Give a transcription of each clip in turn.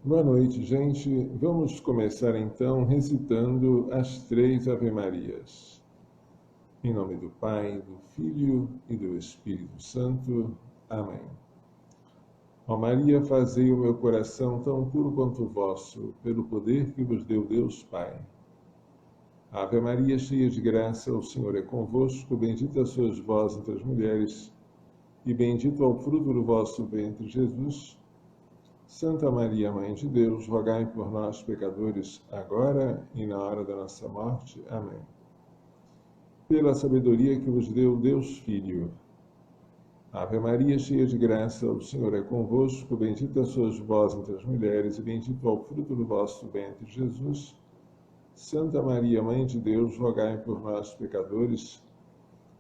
Boa noite, gente. Vamos começar então recitando as 3 Ave-Marias. Em nome do Pai, do Filho e do Espírito Santo. Amém. Ó Maria, fazei o meu coração tão puro quanto o vosso, pelo poder que vos deu Deus Pai. Ave Maria, cheia de graça, o Senhor é convosco, bendita sois vós entre as mulheres, e bendito é o fruto do vosso ventre, Jesus. Santa Maria, Mãe de Deus, rogai por nós, pecadores, agora e na hora da nossa morte. Amém. Pela sabedoria que vos deu Deus Filho. Ave Maria, cheia de graça, o Senhor é convosco, bendita sois vós entre as mulheres, e bendito é o fruto do vosso ventre, Jesus. Santa Maria, Mãe de Deus, rogai por nós, pecadores,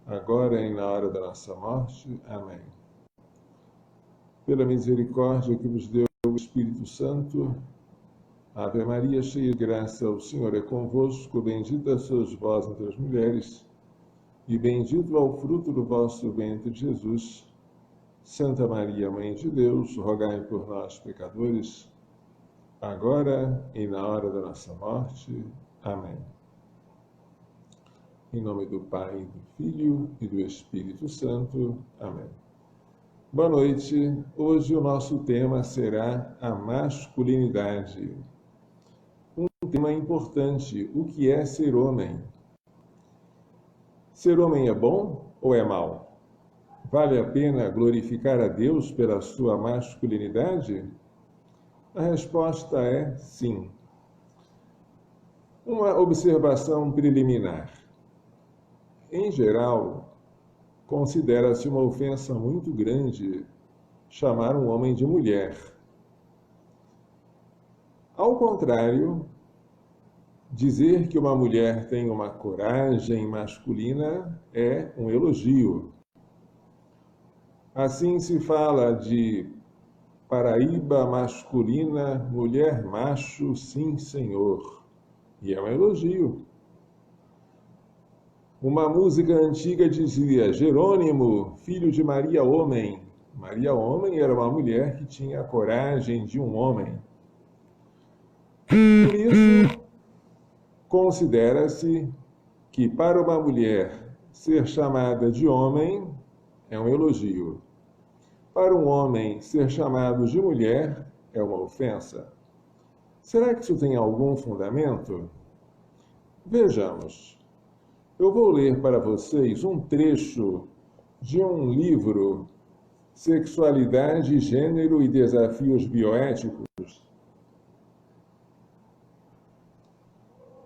agora e na hora da nossa morte. Amém. Pela misericórdia que vos deu o Espírito Santo. Ave Maria, cheia de graça, o Senhor é convosco, bendita sois vós entre as mulheres, e bendito é o fruto do vosso ventre, Jesus. Santa Maria, Mãe de Deus, rogai por nós, pecadores, agora e na hora da nossa morte. Amém. Em nome do Pai, do Filho e do Espírito Santo. Amém. Boa noite. Hoje o nosso tema será a masculinidade. Um tema importante: o que é ser homem? Ser homem é bom ou é mau? Vale a pena glorificar a Deus pela sua masculinidade? A resposta é sim. Uma observação preliminar. Em geral, considera-se uma ofensa muito grande chamar um homem de mulher. Ao contrário, dizer que uma mulher tem uma coragem masculina é um elogio. Assim se fala de Paraíba masculina, mulher macho, sim senhor. E é um elogio. Uma música antiga dizia: Jerônimo, filho de Maria Homem. Maria Homem era uma mulher que tinha a coragem de um homem. Por isso, considera-se que para uma mulher ser chamada de homem é um elogio. Para um homem ser chamado de mulher é uma ofensa. Será que isso tem algum fundamento? Vejamos. Eu vou ler para vocês um trecho de um livro, Sexualidade, Gênero e Desafios Bioéticos.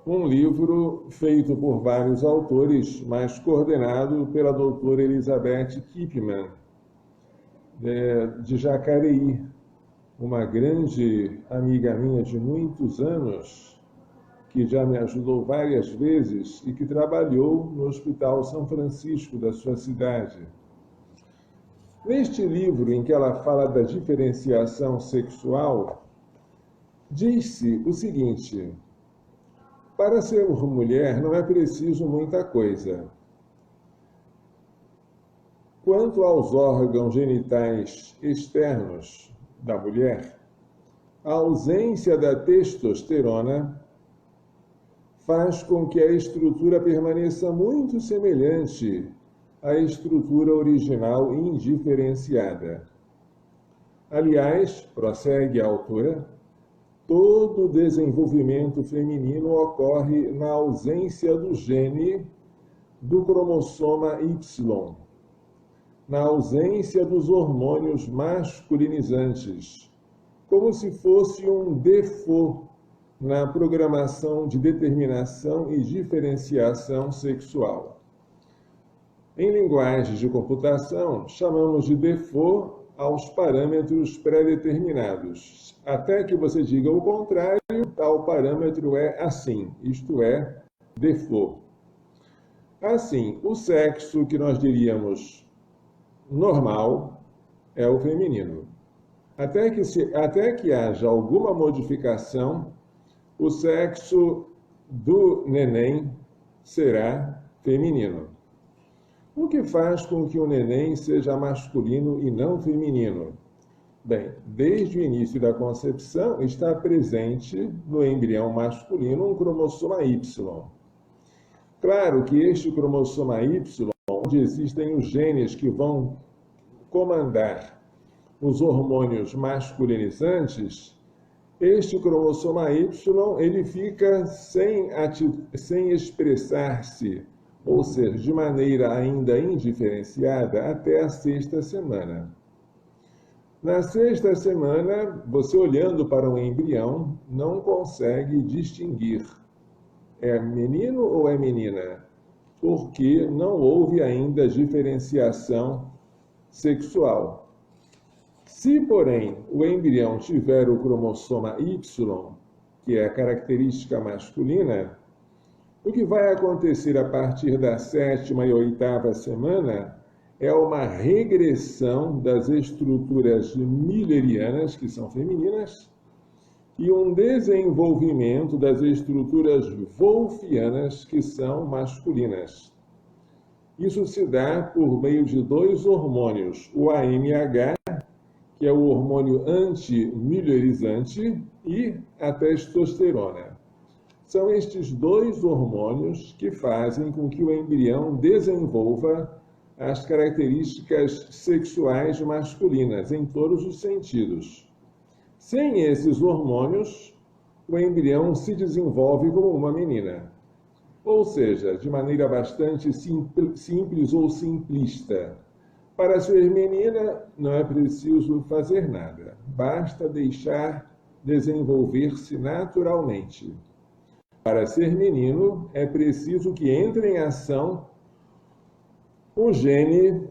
Um livro feito por vários autores, mas coordenado pela doutora Elizabeth Kipman, de Jacareí, uma grande amiga minha de muitos anos, que já me ajudou várias vezes e que trabalhou no Hospital São Francisco da sua cidade. Neste livro, em que ela fala da diferenciação sexual, diz-se o seguinte: para ser mulher não é preciso muita coisa. Quanto aos órgãos genitais externos da mulher, a ausência da testosterona faz com que a estrutura permaneça muito semelhante à estrutura original indiferenciada. Aliás, prossegue a autora, todo o desenvolvimento feminino ocorre na ausência do gene do cromossoma Y, na ausência dos hormônios masculinizantes, como se fosse um default na programação de determinação e diferenciação sexual. Em linguagem de computação, chamamos de default aos parâmetros pré-determinados. Até que você diga o contrário, tal parâmetro é assim, isto é, default. Assim, o sexo que nós diríamos normal é o feminino. Até que haja alguma modificação, o sexo do neném será feminino. O que faz com que o neném seja masculino e não feminino? Bem, desde o início da concepção está presente no embrião masculino um cromossoma Y. Claro que este cromossoma Y, onde existem os genes que vão comandar os hormônios masculinizantes, este cromossoma Y ele fica sem expressar-se, ou seja, de maneira ainda indiferenciada, até a 6ª semana. Na 6ª semana, você olhando para um embrião, não consegue distinguir é menino ou é menina, porque não houve ainda diferenciação sexual. Se, porém, o embrião tiver o cromossoma Y, que é a característica masculina, o que vai acontecer a partir da 7ª e 8ª semana é uma regressão das estruturas millerianas, que são femininas, e um desenvolvimento das estruturas wolffianas, que são masculinas. Isso se dá por meio de 2 hormônios, o AMH, que é o hormônio antimillerizante, e a testosterona. São estes 2 hormônios que fazem com que o embrião desenvolva as características sexuais masculinas, em todos os sentidos. Sem esses hormônios, o embrião se desenvolve como uma menina. Ou seja, de maneira bastante simples ou simplista. Para ser menina, não é preciso fazer nada. Basta deixar desenvolver-se naturalmente. Para ser menino, é preciso que entre em ação um gene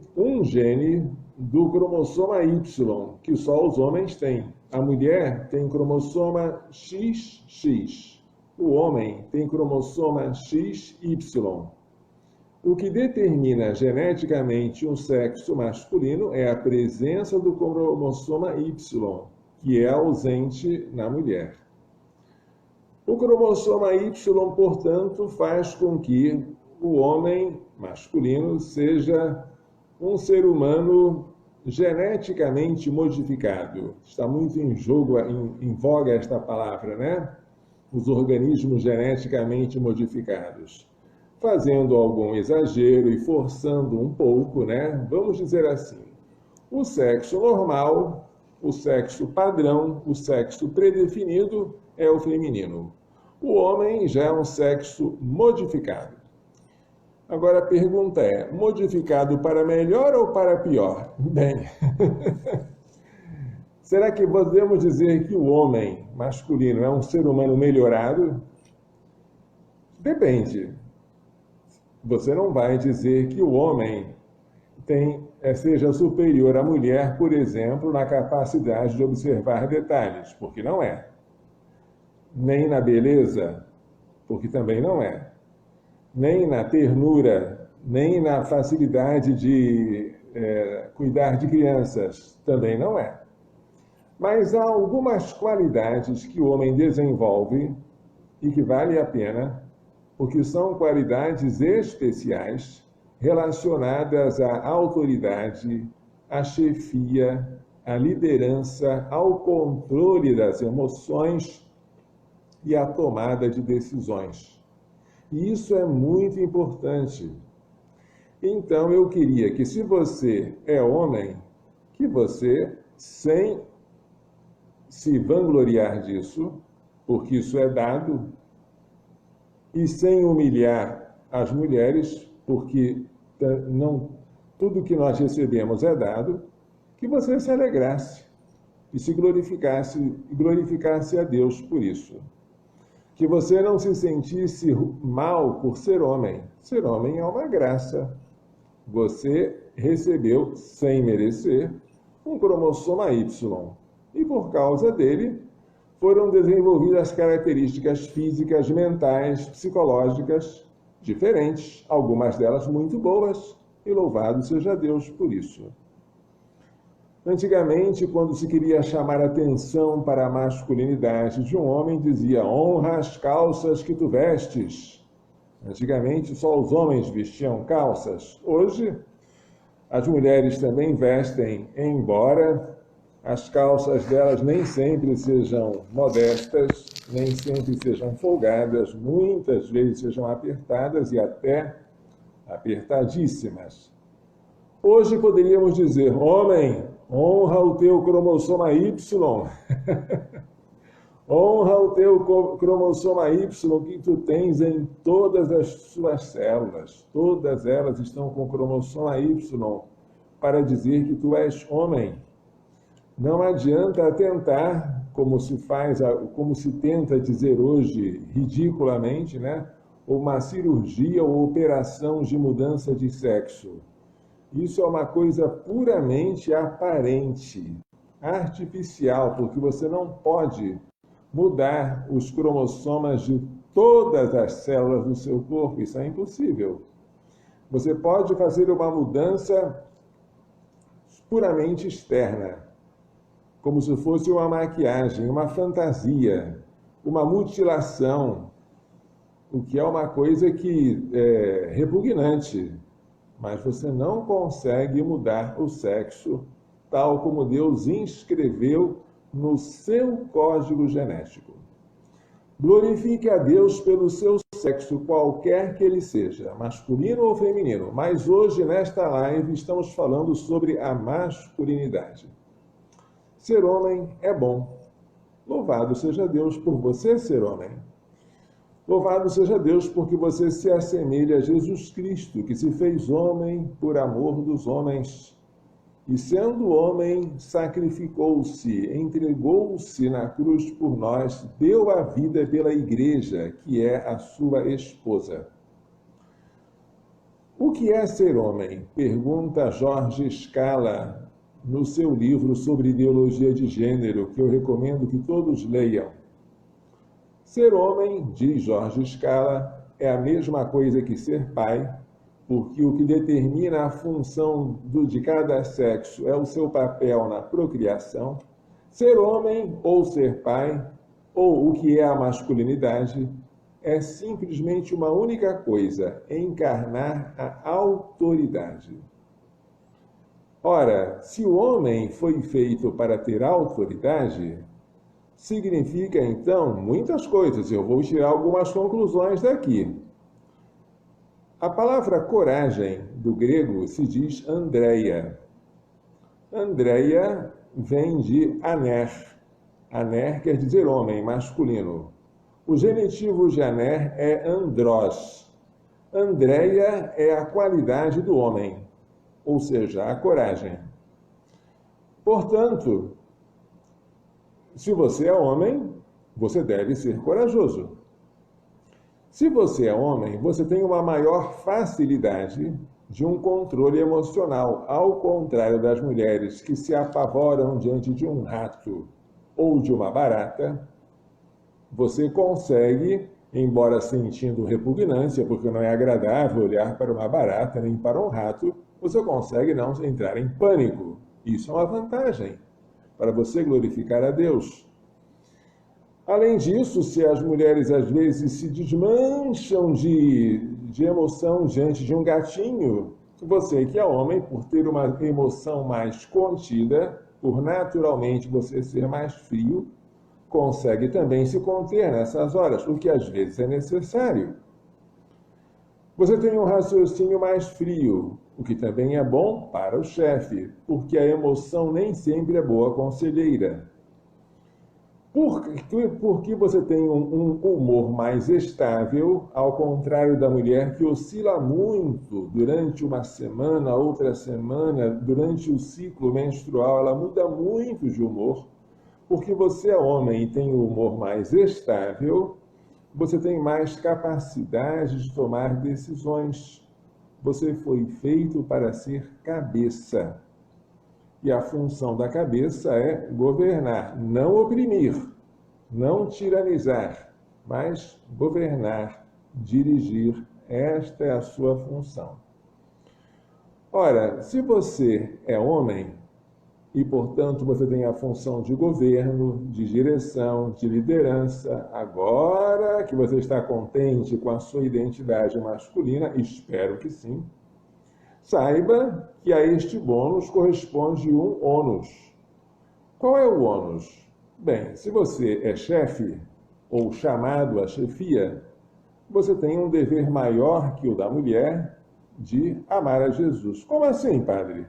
do cromossoma Y, que só os homens têm. A mulher tem cromossoma XX. O homem tem cromossoma XY. O que determina geneticamente um sexo masculino é a presença do cromossoma Y, que é ausente na mulher. O cromossoma Y, portanto, faz com que o homem masculino seja um ser humano geneticamente modificado. Está muito em voga esta palavra, né? Os organismos geneticamente modificados. Fazendo algum exagero e forçando um pouco, né? Vamos dizer assim, o sexo normal, o sexo padrão, o sexo predefinido é o feminino. O homem já é um sexo modificado. Agora a pergunta é, modificado para melhor ou para pior? Bem, será que podemos dizer que o homem masculino é um ser humano melhorado? Depende. Você não vai dizer que o homem seja superior à mulher, por exemplo, na capacidade de observar detalhes, porque não é. Nem na beleza, porque também não é. Nem na ternura, nem na facilidade de cuidar de crianças, também não é. Mas há algumas qualidades que o homem desenvolve e que vale a pena, porque são qualidades especiais relacionadas à autoridade, à chefia, à liderança, ao controle das emoções e à tomada de decisões. E isso é muito importante. Então, eu queria que, se você é homem, que você, sem se vangloriar disso, porque isso é dado, e sem humilhar as mulheres, porque tudo que nós recebemos é dado, que você se alegrasse e se glorificasse a Deus por isso. Que você não se sentisse mal por ser homem. Ser homem é uma graça. Você recebeu, sem merecer, um cromossoma Y. E por causa dele, foram desenvolvidas características físicas, mentais, psicológicas diferentes, algumas delas muito boas, e louvado seja Deus por isso. Antigamente, quando se queria chamar atenção para a masculinidade de um homem, dizia: honra as calças que tu vestes. Antigamente, só os homens vestiam calças. Hoje, as mulheres também vestem, embora as calças delas nem sempre sejam modestas, nem sempre sejam folgadas, muitas vezes sejam apertadas e até apertadíssimas. Hoje poderíamos dizer: homem, honra o teu cromossoma Y. Honra o teu cromossoma Y que tu tens em todas as suas células. Todas elas estão com cromossoma Y para dizer que tu és homem. Não adianta tentar, como se tenta dizer hoje ridiculamente, né? Uma cirurgia ou operação de mudança de sexo. Isso é uma coisa puramente aparente, artificial, porque você não pode mudar os cromossomas de todas as células do seu corpo. Isso é impossível. Você pode fazer uma mudança puramente externa, como se fosse uma maquiagem, uma fantasia, uma mutilação, o que é uma coisa que é repugnante. Mas você não consegue mudar o sexo tal como Deus inscreveu no seu código genético. Glorifique a Deus pelo seu sexo, qualquer que ele seja, masculino ou feminino. Mas hoje, nesta live, estamos falando sobre a masculinidade. Ser homem é bom. Louvado seja Deus por você ser homem. Louvado seja Deus porque você se assemelha a Jesus Cristo, que se fez homem por amor dos homens. E sendo homem, sacrificou-se, entregou-se na cruz por nós, deu a vida pela igreja, que é a sua esposa. O que é ser homem? Pergunta Jorge Scala no seu livro sobre ideologia de gênero, que eu recomendo que todos leiam. Ser homem, diz Jorge Scala, é a mesma coisa que ser pai, porque o que determina a função de cada sexo é o seu papel na procriação. Ser homem ou ser pai, ou o que é a masculinidade, é simplesmente uma única coisa: encarnar a autoridade. Ora, se o homem foi feito para ter autoridade, significa então muitas coisas. Eu vou tirar algumas conclusões daqui. A palavra coragem, do grego, se diz andreia. Andreia vem de aner. Aner quer dizer homem, masculino. O genitivo de aner é andrós. Andreia é a qualidade do homem, ou seja, a coragem. Portanto, se você é homem, você deve ser corajoso. Se você é homem, você tem uma maior facilidade de um controle emocional, ao contrário das mulheres que se apavoram diante de um rato ou de uma barata. Você consegue, embora sentindo repugnância, porque não é agradável olhar para uma barata nem para um rato, você consegue não entrar em pânico. Isso é uma vantagem para você glorificar a Deus. Além disso, se as mulheres às vezes se desmancham de emoção diante de um gatinho, você que é homem, por ter uma emoção mais contida, por naturalmente você ser mais frio, consegue também se conter nessas horas, o que às vezes é necessário. Você tem um raciocínio mais frio, o que também é bom para o chefe, porque a emoção nem sempre é boa conselheira. Porque você tem um humor mais estável, ao contrário da mulher que oscila muito durante uma semana, outra semana, durante o ciclo menstrual, ela muda muito de humor. Porque você é homem e tem um humor mais estável, você tem mais capacidade de tomar decisões. Você foi feito para ser cabeça. E a função da cabeça é governar, não oprimir, não tiranizar, mas governar, dirigir. Esta é a sua função. Ora, se você é homem e, portanto, você tem a função de governo, de direção, de liderança, agora que você está contente com a sua identidade masculina, espero que sim, saiba que a este bônus corresponde um ônus. Qual é o ônus? Bem, se você é chefe ou chamado à chefia, você tem um dever maior que o da mulher de amar a Jesus. Como assim, padre?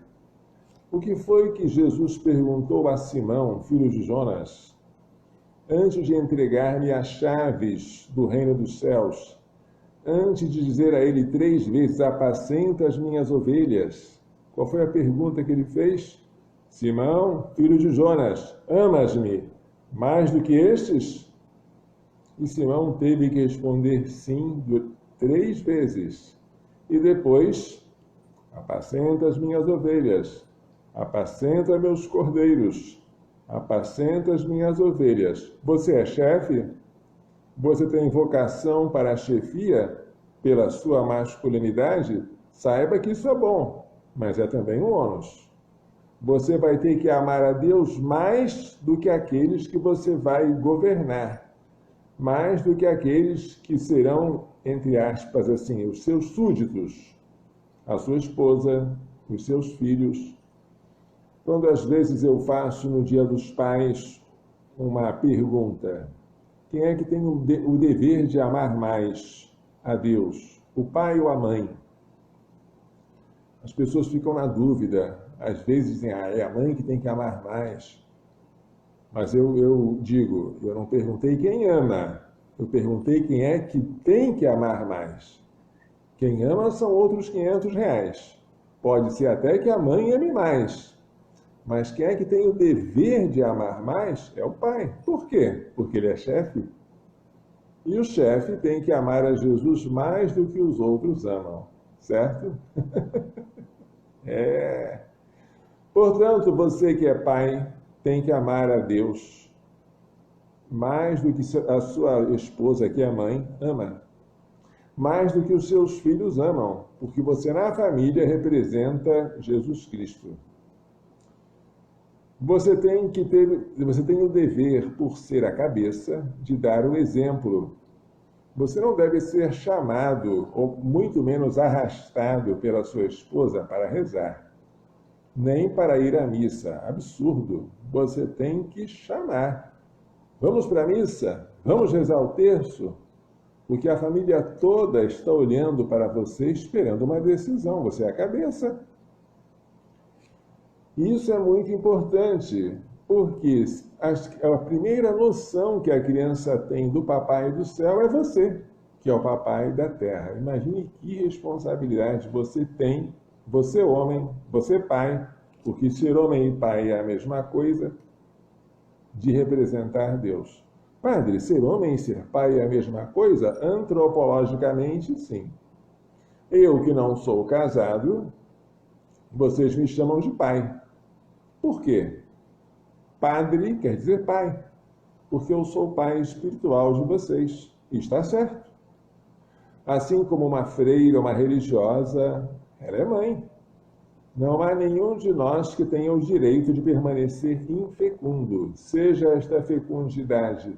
O que foi que Jesus perguntou a Simão, filho de Jonas, antes de entregar-lhe as chaves do reino dos céus, antes de dizer a ele 3 vezes, apacenta as minhas ovelhas? Qual foi a pergunta que ele fez? Simão, filho de Jonas, amas-me mais do que estes? E Simão teve que responder sim 3 vezes. E depois, apacenta as minhas ovelhas, apacenta meus cordeiros, apacenta as minhas ovelhas. Você é chefe? Você tem vocação para a chefia pela sua masculinidade? Saiba que isso é bom, mas é também um ônus. Você vai ter que amar a Deus mais do que aqueles que você vai governar, mais do que aqueles que serão, entre aspas, assim, os seus súditos, a sua esposa, os seus filhos. Quando às vezes eu faço no Dia dos Pais uma pergunta, quem é que tem o dever de amar mais a Deus, o pai ou a mãe? As pessoas ficam na dúvida, às vezes dizem, é a mãe que tem que amar mais. Mas eu digo, eu não perguntei quem ama, eu perguntei quem é que tem que amar mais. Quem ama são outros R$ 500. Pode ser até que a mãe ame mais, mas quem é que tem o dever de amar mais é o pai. Por quê? Porque ele é chefe. E o chefe tem que amar a Jesus mais do que os outros amam, certo? Portanto, você que é pai tem que amar a Deus mais do que a sua esposa, que é mãe, ama. Mais do que os seus filhos amam, porque você na família representa Jesus Cristo. Você tem o dever, por ser a cabeça, de dar o exemplo. Você não deve ser chamado, ou muito menos arrastado pela sua esposa para rezar, nem para ir à missa. Absurdo. Você tem que chamar. Vamos para a missa? Vamos rezar o terço? Porque a família toda está olhando para você, esperando uma decisão. Você é a cabeça. Isso é muito importante, porque a primeira noção que a criança tem do papai do céu é você, que é o papai da terra. Imagine que responsabilidade você tem, você homem, você pai, porque ser homem e pai é a mesma coisa, de representar Deus. Padre, ser homem e ser pai é a mesma coisa? Antropologicamente, sim. Eu, que não sou casado, vocês me chamam de pai. Por quê? Padre quer dizer pai, porque eu sou pai espiritual de vocês. E está certo. Assim como uma freira, uma religiosa, ela é mãe. Não há nenhum de nós que tenha o direito de permanecer infecundo, seja esta fecundidade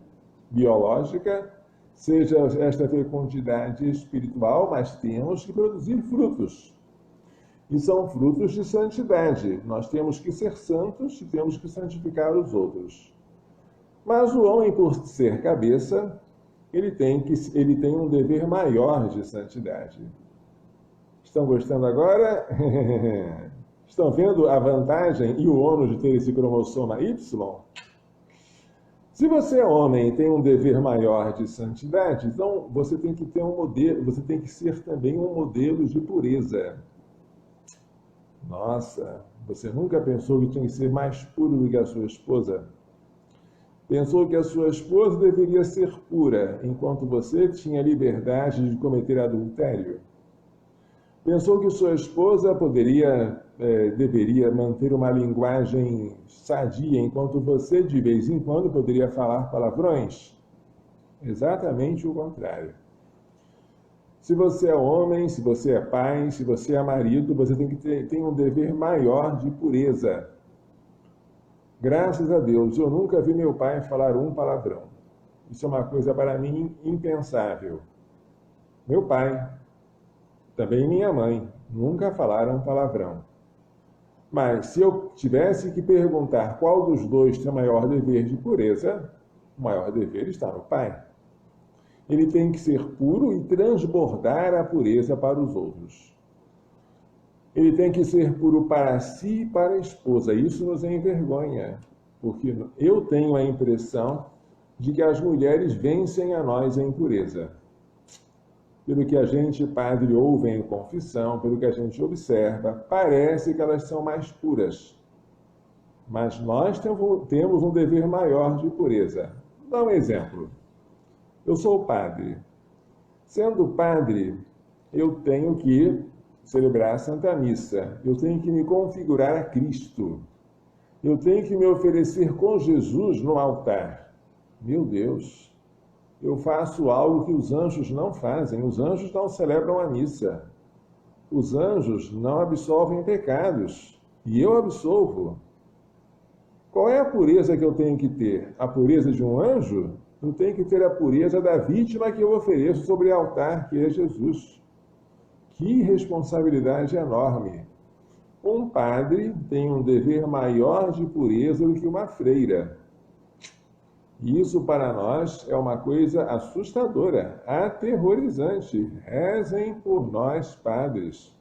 biológica, seja esta fecundidade espiritual, mas temos que produzir frutos. E são frutos de santidade. Nós temos que ser santos e temos que santificar os outros. Mas o homem, por ser cabeça, ele tem um dever maior de santidade. Estão gostando agora? Estão vendo a vantagem e o ônus de ter esse cromossoma Y? Se você é homem e tem um dever maior de santidade, então você tem que ter um modelo, você tem que ser também um modelo de pureza. Nossa, você nunca pensou que tinha que ser mais puro do que a sua esposa? Pensou que a sua esposa deveria ser pura, enquanto você tinha liberdade de cometer adultério? Pensou que sua esposa deveria manter uma linguagem sadia, enquanto você, de vez em quando, poderia falar palavrões? Exatamente o contrário. Se você é homem, se você é pai, se você é marido, você tem um dever maior de pureza. Graças a Deus, eu nunca vi meu pai falar um palavrão. Isso é uma coisa para mim impensável. Meu pai, também minha mãe, nunca falaram palavrão. Mas se eu tivesse que perguntar qual dos dois tem o maior dever de pureza, o maior dever está no pai. Ele tem que ser puro e transbordar a pureza para os outros. Ele tem que ser puro para si e para a esposa. Isso nos envergonha, porque eu tenho a impressão de que as mulheres vencem a nós em pureza. Pelo que a gente, padre, ouve em confissão, pelo que a gente observa, parece que elas são mais puras. Mas nós temos um dever maior de pureza. Dá um exemplo. Eu sou padre. Sendo padre, eu tenho que celebrar a Santa Missa. Eu tenho que me configurar a Cristo. Eu tenho que me oferecer com Jesus no altar. Meu Deus! Eu faço algo que os anjos não fazem. Os anjos não celebram a missa. Os anjos não absolvem pecados. E eu absolvo. Qual é a pureza que eu tenho que ter? A pureza de um anjo? Eu tenho que ter a pureza da vítima que eu ofereço sobre o altar, que é Jesus. Que responsabilidade enorme! Um padre tem um dever maior de pureza do que uma freira. E isso para nós é uma coisa assustadora, aterrorizante. Rezem por nós, padres,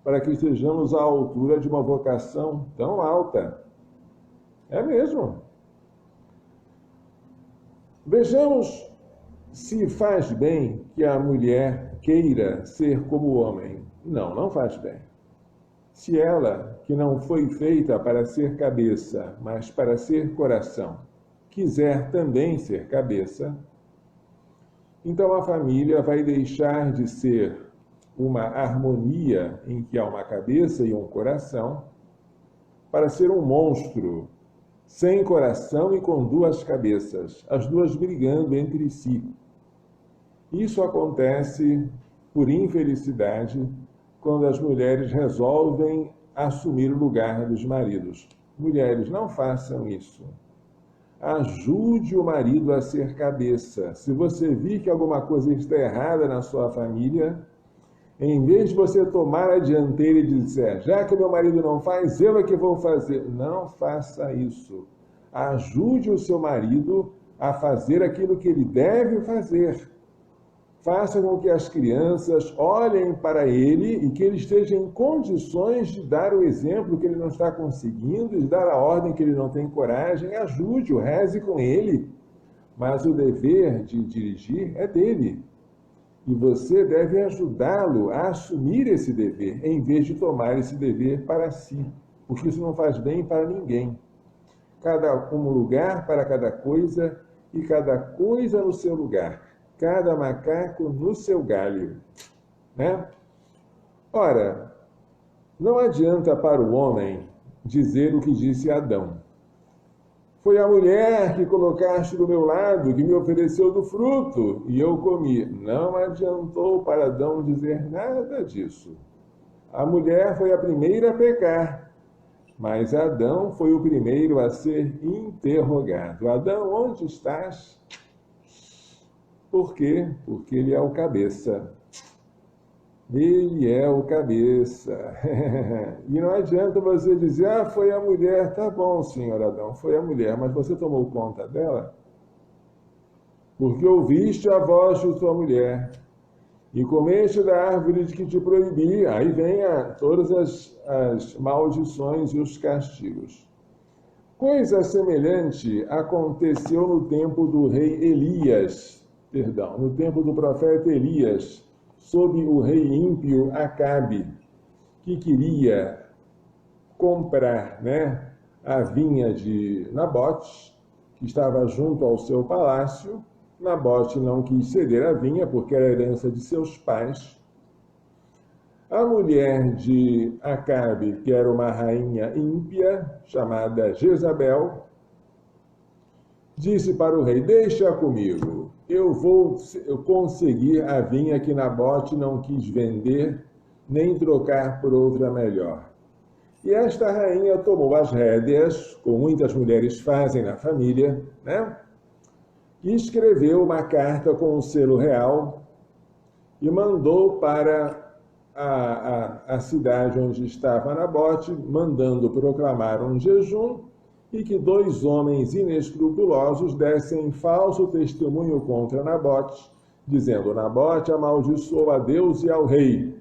para que estejamos à altura de uma vocação tão alta. É mesmo. Vejamos se faz bem que a mulher queira ser como o homem. Não, não faz bem. Se ela, que não foi feita para ser cabeça, mas para ser coração, quiser também ser cabeça, então a família vai deixar de ser uma harmonia em que há uma cabeça e um coração, para ser um monstro, sem coração e com duas cabeças, as duas brigando entre si. Isso acontece, por infelicidade, quando as mulheres resolvem assumir o lugar dos maridos. Mulheres, não façam isso. Ajude o marido a ser cabeça. Se você vir que alguma coisa está errada na sua família, em vez de você tomar a dianteira e dizer, já que o meu marido não faz, eu é que vou fazer. Não faça isso. Ajude o seu marido a fazer aquilo que ele deve fazer. Faça com que as crianças olhem para ele e que ele esteja em condições de dar o exemplo que ele não está conseguindo, de dar a ordem que ele não tem coragem. Ajude-o, reze com ele. Mas o dever de dirigir é dele. E você deve ajudá-lo a assumir esse dever, em vez de tomar esse dever para si. Porque isso não faz bem para ninguém. Um lugar para cada coisa e cada coisa no seu lugar. Cada macaco no seu galho, né? Ora, não adianta para o homem dizer o que disse Adão. Foi a mulher que colocaste do meu lado, que me ofereceu do fruto, e eu comi. Não adiantou para Adão dizer nada disso. A mulher foi a primeira a pecar, mas Adão foi o primeiro a ser interrogado. Adão, onde estás? Por quê? Porque ele é o cabeça. Ele é o cabeça. E não adianta você dizer, foi a mulher. Tá bom, senhor Adão, foi a mulher, mas você tomou conta dela? Porque ouviste a voz de tua mulher e comeste da árvore de que te proibi. Aí vem todas as maldições e os castigos. Coisa semelhante aconteceu no tempo do rei Elias, no tempo do profeta Elias, sob o rei ímpio Acabe, que queria comprar, a vinha de Nabote, que estava junto ao seu palácio. Nabote não quis ceder a vinha, porque era herança de seus pais. A mulher de Acabe, que era uma rainha ímpia, chamada Jezabel, disse para o rei, deixa comigo. Eu vou conseguir a vinha que Nabote não quis vender, nem trocar por outra melhor. E esta rainha tomou as rédeas, como muitas mulheres fazem na família, e escreveu uma carta com o selo real e mandou para a cidade onde estava Nabote, mandando proclamar um jejum e que 2 homens inescrupulosos dessem falso testemunho contra Nabote, dizendo: Nabote amaldiçoou a Deus e ao rei.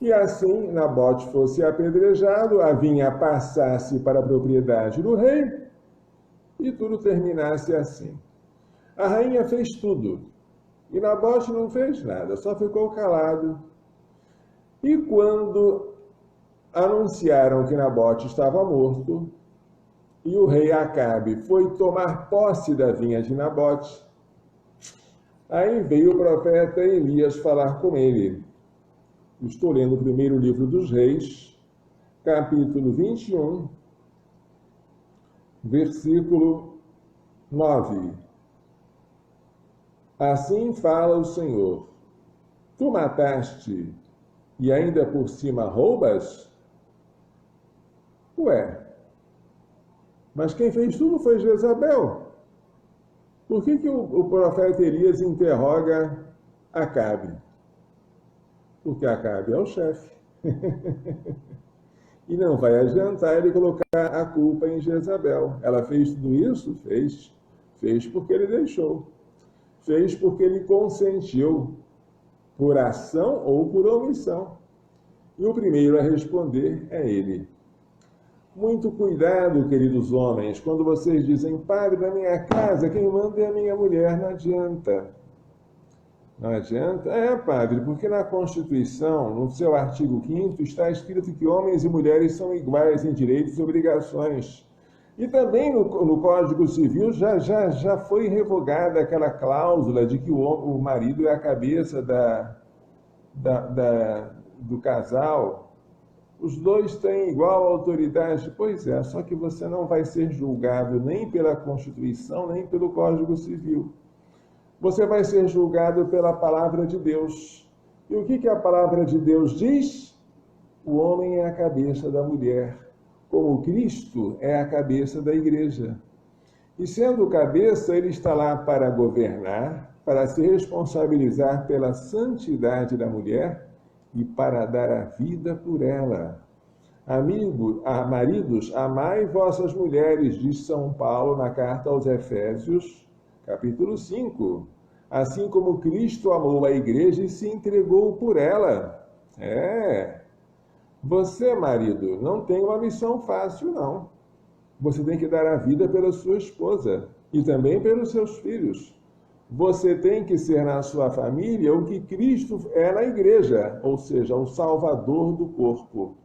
E assim Nabote fosse apedrejado, a vinha passasse para a propriedade do rei e tudo terminasse assim. A rainha fez tudo e Nabote não fez nada, só ficou calado. E quando anunciaram que Nabote estava morto e o rei Acabe foi tomar posse da vinha de Nabote, aí veio o profeta Elias falar com ele. Estou lendo o primeiro livro dos Reis, capítulo 21, versículo 9. Assim fala o Senhor: tu mataste e ainda por cima roubas? Ué, mas quem fez tudo foi Jezabel. Por que o profeta Elias interroga Acabe? Porque Acabe é o chefe. E não vai adiantar ele colocar a culpa em Jezabel. Ela fez tudo isso? Fez. Fez porque ele deixou. Fez porque ele consentiu, por ação ou por omissão. E o primeiro a responder é ele. Muito cuidado, queridos homens, quando vocês dizem: padre, na minha casa quem manda é a minha mulher. Não adianta. Não adianta? É, padre, porque na Constituição, no seu artigo 5º, está escrito que homens e mulheres são iguais em direitos e obrigações. E também no Código Civil já foi revogada aquela cláusula de que o marido é a cabeça do casal. Os dois têm igual autoridade. Pois é, só que você não vai ser julgado nem pela Constituição, nem pelo Código Civil. Você vai ser julgado pela palavra de Deus. E o que a palavra de Deus diz? O homem é a cabeça da mulher, como Cristo é a cabeça da igreja. E sendo cabeça, ele está lá para governar, para se responsabilizar pela santidade da mulher e para dar a vida por ela. Maridos, amai vossas mulheres, diz São Paulo na carta aos Efésios, capítulo 5. Assim como Cristo amou a igreja e se entregou por ela. Você, marido, não tem uma missão fácil, não. Você tem que dar a vida pela sua esposa e também pelos seus filhos. Você tem que ser na sua família o que Cristo é na igreja, ou seja, o salvador do corpo.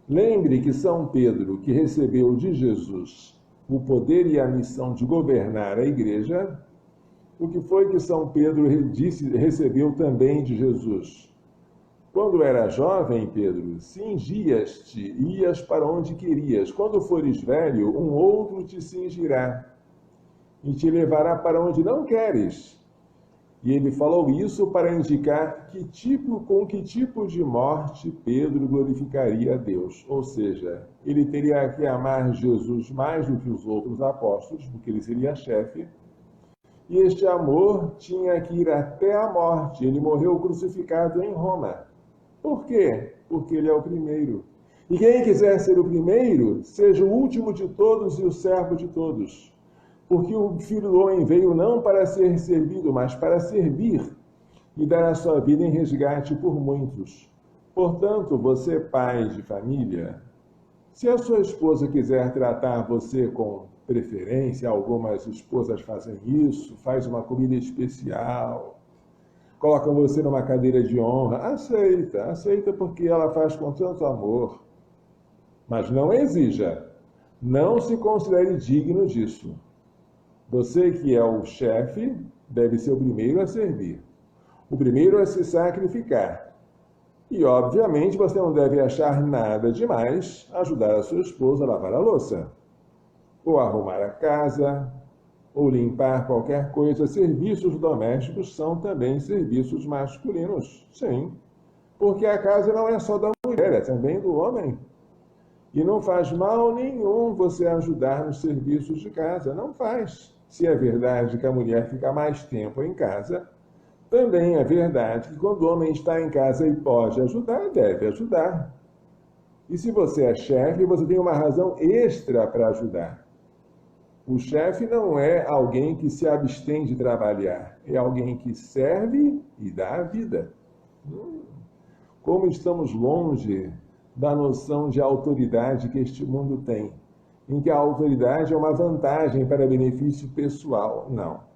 Lembre que São Pedro, que recebeu de Jesus o poder e a missão de governar a igreja, o que foi que São Pedro recebeu também de Jesus? Quando era jovem, Pedro, cingias-te, ias para onde querias. Quando fores velho, um outro te cingirá e te levará para onde não queres. E ele falou isso para indicar com que tipo de morte Pedro glorificaria a Deus. Ou seja, ele teria que amar Jesus mais do que os outros apóstolos, porque ele seria chefe. E este amor tinha que ir até a morte. Ele morreu crucificado em Roma. Por quê? Porque ele é o primeiro. E quem quiser ser o primeiro, seja o último de todos e o servo de todos. Porque o Filho do Homem veio não para ser servido, mas para servir e dar a sua vida em resgate por muitos. Portanto, você, pai de família, se a sua esposa quiser tratar você com preferência, algumas esposas fazem isso, faz uma comida especial, colocam você numa cadeira de honra, aceita porque ela faz com tanto amor. Mas não exija, não se considere digno disso. Você que é o chefe, deve ser o primeiro a servir, o primeiro a se sacrificar. E, obviamente, você não deve achar nada demais ajudar a sua esposa a lavar a louça, ou arrumar a casa, ou limpar qualquer coisa. Serviços domésticos são também serviços masculinos, sim, porque a casa não é só da mulher, é também do homem. E não faz mal nenhum você ajudar nos serviços de casa, não faz. Se é verdade que a mulher fica mais tempo em casa, Também é verdade que quando o homem está em casa e pode ajudar, deve ajudar. E se você é chefe, você tem uma razão extra para ajudar. O chefe não é alguém que se abstém de trabalhar, é alguém que serve e dá a vida. Como estamos longe da noção de autoridade que este mundo tem, em que a autoridade é uma vantagem para benefício pessoal. Não.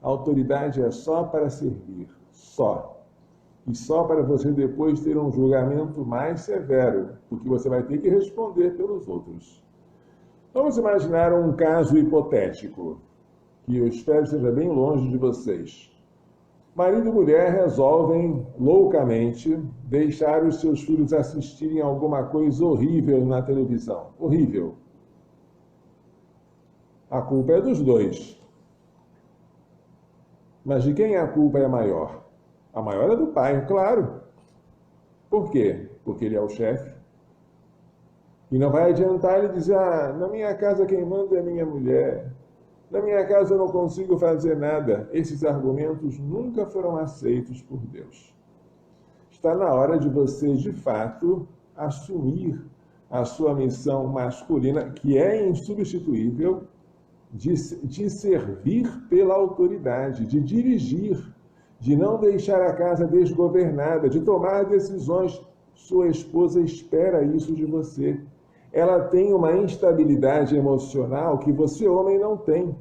A autoridade é só para servir, só. E só para você depois ter um julgamento mais severo, porque você vai ter que responder pelos outros. Vamos imaginar um caso hipotético, que eu espero seja bem longe de vocês. Marido e mulher resolvem loucamente deixar os seus filhos assistirem alguma coisa horrível na televisão. Horrível. A culpa é dos dois. Mas de quem a culpa é maior? A maior é do pai, claro. Por quê? Porque ele é o chefe. E não vai adiantar ele dizer, na minha casa quem manda é minha mulher. Na minha casa eu não consigo fazer nada. Esses argumentos nunca foram aceitos por Deus. Está na hora de você, de fato, assumir a sua missão masculina, que é insubstituível, de servir pela autoridade, de dirigir, de não deixar a casa desgovernada, de tomar decisões. Sua esposa espera isso de você. Ela tem uma instabilidade emocional que você, homem, não tem.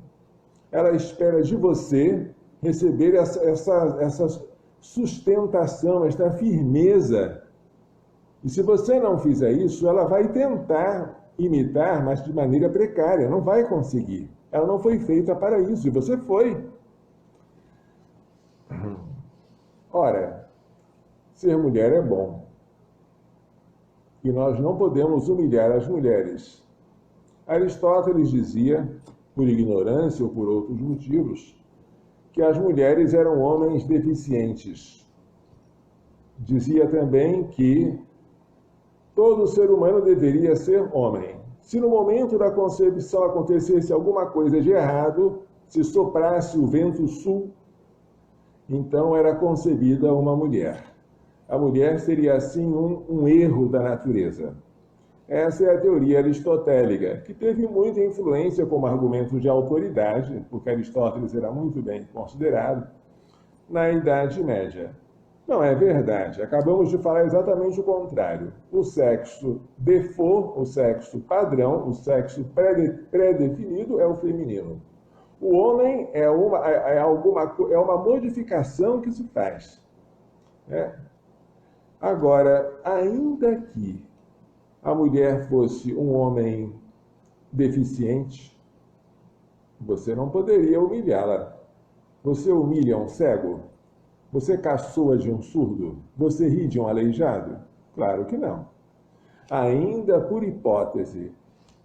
Ela espera de você receber essa sustentação, esta firmeza. E se você não fizer isso, ela vai tentar imitar, mas de maneira precária, não vai conseguir. Ela não foi feita para isso, e você foi. Ora, ser mulher é bom. E nós não podemos humilhar as mulheres. Aristóteles dizia, por ignorância ou por outros motivos, que as mulheres eram homens deficientes. Dizia também que todo ser humano deveria ser homem. Se no momento da concepção acontecesse alguma coisa de errado, se soprasse o vento sul, então era concebida uma mulher. A mulher seria, assim, um erro da natureza. Essa é a teoria aristotélica, que teve muita influência como argumento de autoridade, porque Aristóteles era muito bem considerado, na Idade Média. Não é verdade. Acabamos de falar exatamente o contrário. O sexo default, o sexo padrão, o sexo pré-definido é o feminino. O homem é uma modificação que se faz. Agora, ainda que a mulher fosse um homem deficiente, você não poderia humilhá-la. Você humilha um cego? Você caçoa de um surdo? Você ri de um aleijado? Claro que não. Ainda por hipótese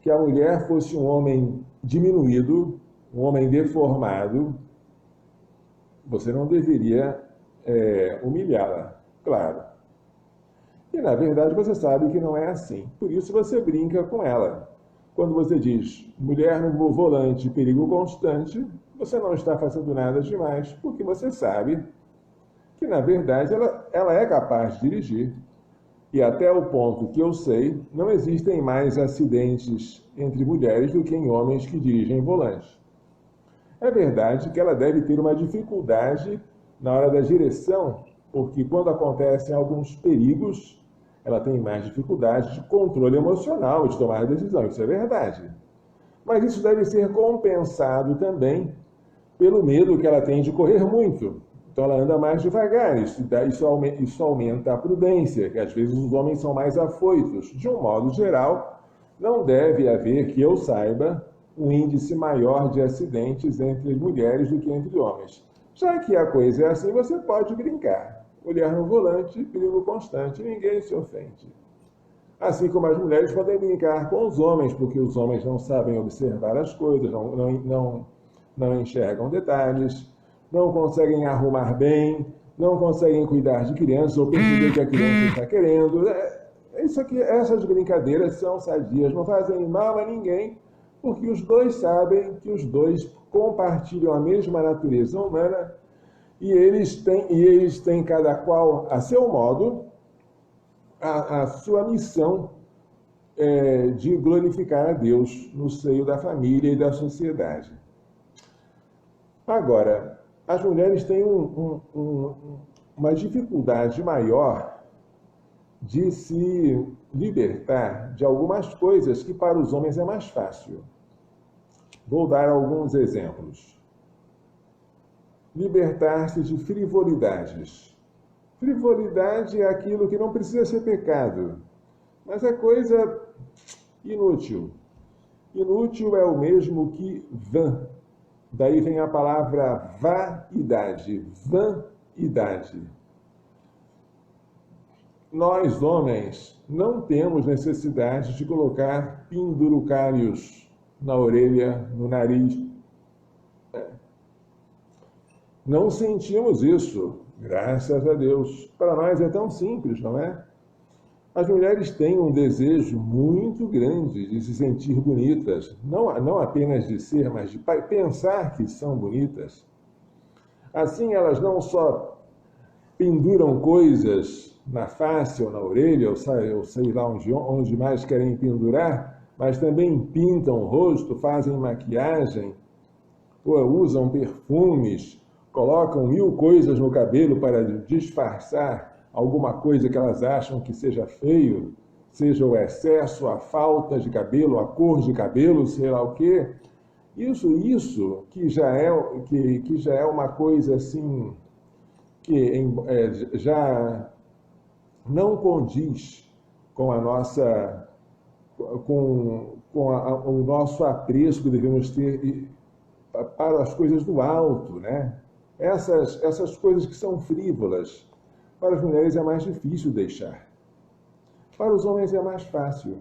que a mulher fosse um homem diminuído, um homem deformado, você não deveria humilhá-la, claro. E, na verdade, você sabe que não é assim. Por isso você brinca com ela. Quando você diz, mulher no volante, perigo constante, você não está fazendo nada demais, porque você sabe que, na verdade, ela é capaz de dirigir. E até o ponto que eu sei, não existem mais acidentes entre mulheres do que em homens que dirigem volante. É verdade que ela deve ter uma dificuldade na hora da direção, porque quando acontecem alguns perigos, ela tem mais dificuldade de controle emocional e de tomar decisão. Isso é verdade. Mas isso deve ser compensado também pelo medo que ela tem de correr muito. Então ela anda mais devagar. Isso aumenta a prudência, que às vezes os homens são mais afoitos. De um modo geral, não deve haver, que eu saiba, um índice maior de acidentes entre mulheres do que entre homens. Já que a coisa é assim, você pode brincar. Mulher no volante, perigo constante, ninguém se ofende. Assim como as mulheres podem brincar com os homens, porque os homens não sabem observar as coisas, não enxergam detalhes, não conseguem arrumar bem, não conseguem cuidar de crianças ou perceber que a criança está querendo. Essas brincadeiras são sadias, não fazem mal a ninguém, porque os dois sabem que os dois compartilham a mesma natureza humana E eles têm cada qual, a seu modo, a sua missão de glorificar a Deus no seio da família e da sociedade. Agora, as mulheres têm uma dificuldade maior de se libertar de algumas coisas que para os homens é mais fácil. Vou dar alguns exemplos. Libertar-se de frivolidades. Frivolidade é aquilo que não precisa ser pecado, mas é coisa inútil. Inútil é o mesmo que vã. Daí vem a palavra vaidade, vanidade. Nós, homens, não temos necessidade de colocar pendurucários na orelha, no nariz. Não sentimos isso, graças a Deus. Para nós é tão simples, não é? As mulheres têm um desejo muito grande de se sentir bonitas, não apenas de ser, mas de pensar que são bonitas. Assim, elas não só penduram coisas na face ou na orelha, ou sei lá onde mais querem pendurar, mas também pintam o rosto, fazem maquiagem, ou usam perfumes, colocam 1000 coisas no cabelo para disfarçar alguma coisa que elas acham que seja feio, seja o excesso, a falta de cabelo, a cor de cabelo, sei lá o quê. Isso que já é uma coisa assim que já não condiz com a nossa o nosso apreço que devemos ter para as coisas do alto, né? Essas coisas que são frívolas, para as mulheres é mais difícil deixar. Para os homens é mais fácil.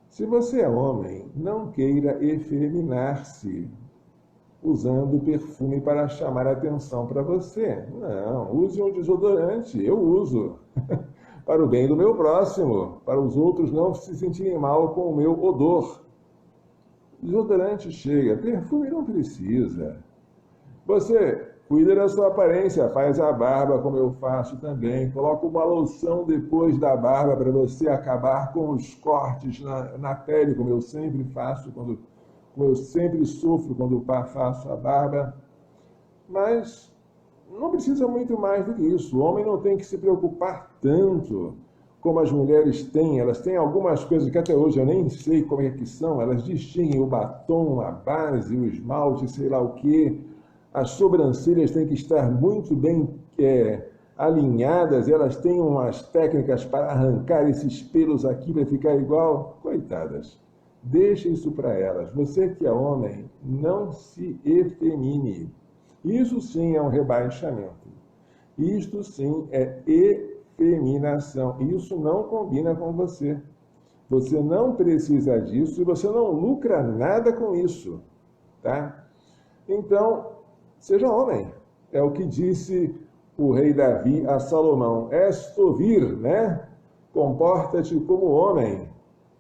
Se você é homem, não queira efeminar-se usando perfume para chamar a atenção para você. Não, use um desodorante, eu uso. Para o bem do meu próximo, para os outros não se sentirem mal com o meu odor. Desodorante chega, perfume não precisa. Você cuida da sua aparência, faz a barba como eu faço também, coloca uma loção depois da barba para você acabar com os cortes na pele, como eu sempre faço, como eu sempre sofro quando faço a barba. Mas não precisa muito mais do que isso. O homem não tem que se preocupar tanto como as mulheres têm. Elas têm algumas coisas que até hoje eu nem sei como é que são. Elas distinguem o batom, a base, o esmalte, sei lá o quê. As sobrancelhas têm que estar muito bem alinhadas. Elas têm umas técnicas para arrancar esses pelos aqui para ficar igual. Coitadas. Deixe isso para elas. Você que é homem, não se efemine. Isso sim é um rebaixamento. Isto sim é efeminação. Isso não combina com você. Você não precisa disso e você não lucra nada com isso, tá? Então, seja homem. É o que disse o rei Davi a Salomão. És tu vir, né? Comporta-te como homem.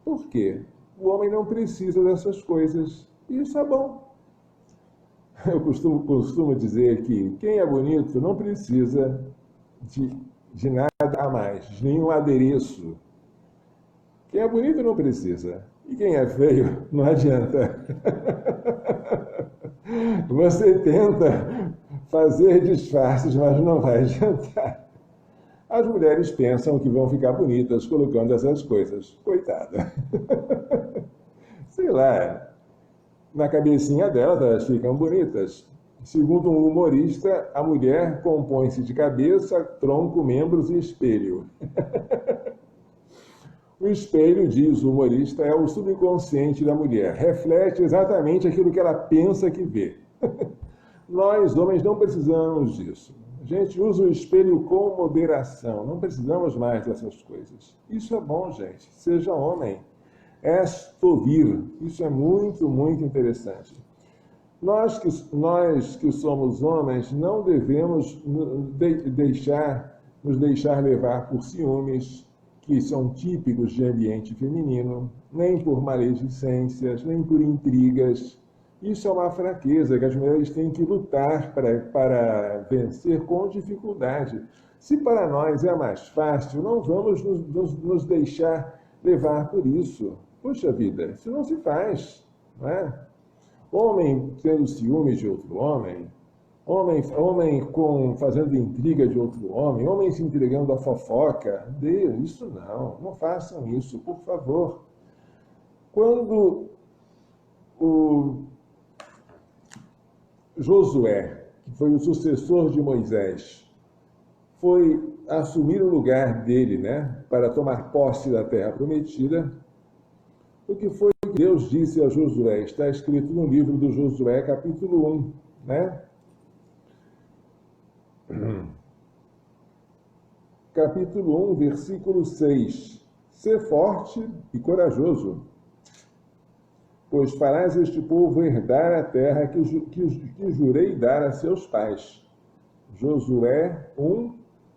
Por quê? O homem não precisa dessas coisas. E isso é bom. Eu costumo dizer que quem é bonito não precisa de nada a mais, de nenhum adereço. Quem é bonito não precisa. E quem é feio, não adianta. Você tenta fazer disfarces, mas não vai adiantar. As mulheres pensam que vão ficar bonitas colocando essas coisas. Coitada. Sei lá, na cabecinha delas elas ficam bonitas. Segundo um humorista, a mulher compõe-se de cabeça, tronco, membros e espelho. O espelho, diz o humorista, é o subconsciente da mulher. Reflete exatamente aquilo que ela pensa que vê. Nós, homens, não precisamos disso. A gente usa o espelho com moderação. Não precisamos mais dessas coisas. Isso é bom, gente. Seja homem. Estovir. Isso é muito, muito interessante. Nós que somos homens não devemos nos deixar levar por ciúmes, que são típicos de ambiente feminino, nem por maledicências, nem por intrigas. Isso é uma fraqueza que as mulheres têm que lutar para vencer com dificuldade. Se para nós é mais fácil, não vamos nos deixar levar por isso. Puxa vida, isso não se faz, não é? Homem tendo ciúmes de outro homem, fazendo intriga de outro homem se entregando à fofoca. Deus, isso não façam isso, por favor. Quando o Josué, que foi o sucessor de Moisés, foi assumir o lugar dele, né, para tomar posse da terra prometida, o que foi que Deus disse a Josué? Está escrito no livro do Josué, capítulo 1, né? Capítulo 1, versículo 6. Sê forte e corajoso, pois farás este povo herdar a terra que jurei dar a seus pais. Josué 1,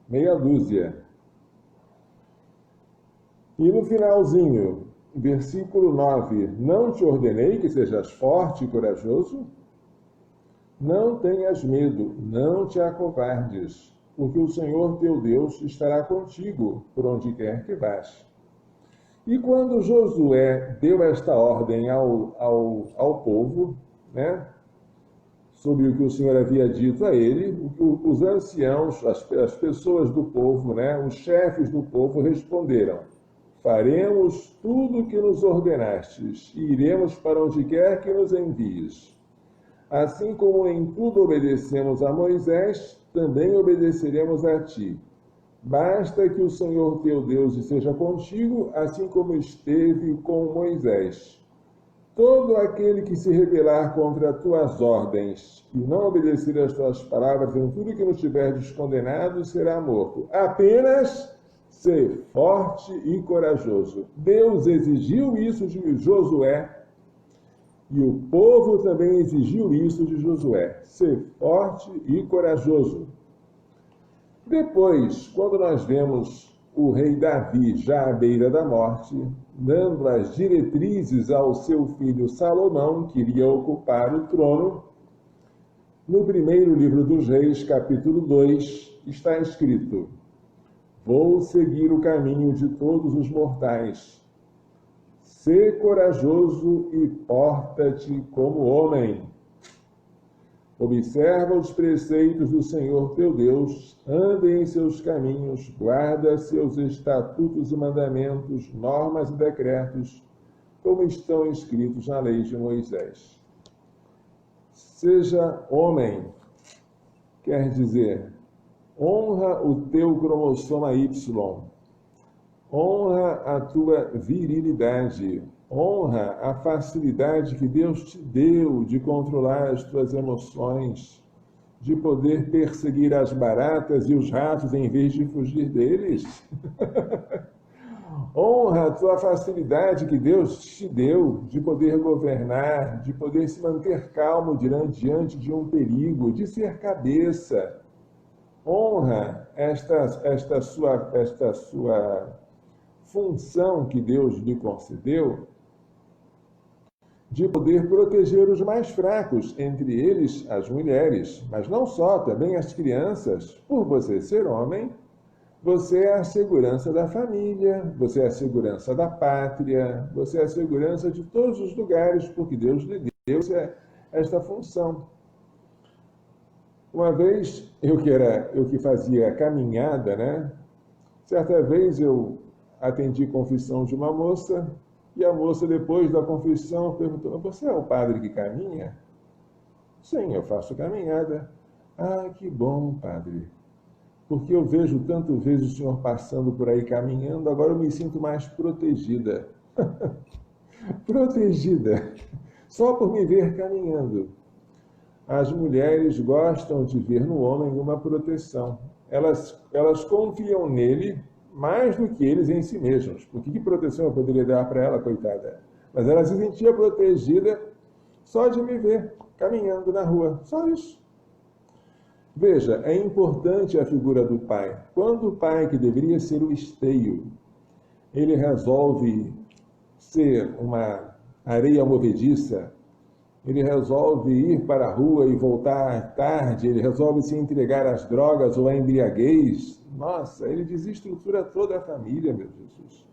meia dúzia. E no finalzinho, versículo 9, não te ordenei que sejas forte e corajoso? Não tenhas medo, não te acovardes, porque o Senhor teu Deus estará contigo por onde quer que vás. E quando Josué deu esta ordem ao povo, né, sobre o que o Senhor havia dito a ele, os anciãos, as pessoas do povo, né, os chefes do povo responderam: faremos tudo o que nos ordenastes e iremos para onde quer que nos envies. Assim como em tudo obedecemos a Moisés, também obedeceremos a ti. Basta que o Senhor teu Deus esteja contigo, assim como esteve com Moisés. Todo aquele que se rebelar contra as tuas ordens e não obedecer às tuas palavras em tudo que nos tiverdes condenado, será morto. Apenas ser forte e corajoso. Deus exigiu isso de Josué e o povo também exigiu isso de Josué. Ser forte e corajoso. Depois, quando nós vemos o rei Davi já à beira da morte, dando as diretrizes ao seu filho Salomão, que iria ocupar o trono, no primeiro livro dos Reis, capítulo 2, está escrito: vou seguir o caminho de todos os mortais. Sê corajoso e porta-te como homem. Observa os preceitos do Senhor teu Deus, anda em seus caminhos, guarda seus estatutos e mandamentos, normas e decretos, como estão escritos na lei de Moisés. Seja homem, quer dizer, honra o teu cromossoma Y, honra a tua virilidade, honra a facilidade que Deus te deu de controlar as tuas emoções, de poder perseguir as baratas e os ratos em vez de fugir deles. Honra a tua facilidade que Deus te deu de poder governar, de poder se manter calmo diante de um perigo, de ser cabeça. Honra esta sua função que Deus lhe concedeu de poder proteger os mais fracos, entre eles as mulheres, mas não só, também as crianças. Por você ser homem, você é a segurança da família, você é a segurança da pátria, você é a segurança de todos os lugares, porque Deus lhe deu esta função. Uma vez, eu que fazia caminhada, né? Certa vez eu atendi confissão de uma moça, e a moça, depois da confissão, perguntou: você é o padre que caminha? Sim, eu faço caminhada. Ah, que bom, padre. Porque eu vejo tantas vezes o senhor passando por aí caminhando, agora eu me sinto mais protegida. Protegida. Só por me ver caminhando. As mulheres gostam de ver no homem uma proteção. Elas confiam nele mais do que eles em si mesmos. Porque que proteção eu poderia dar para ela, coitada? Mas ela se sentia protegida só de me ver caminhando na rua. Só isso. Veja, é importante a figura do pai. Quando o pai, que deveria ser o esteio, ele resolve ser uma areia movediça, ele resolve ir para a rua e voltar tarde, ele resolve se entregar às drogas ou à embriaguez. Nossa, ele desestrutura toda a família, meu Jesus.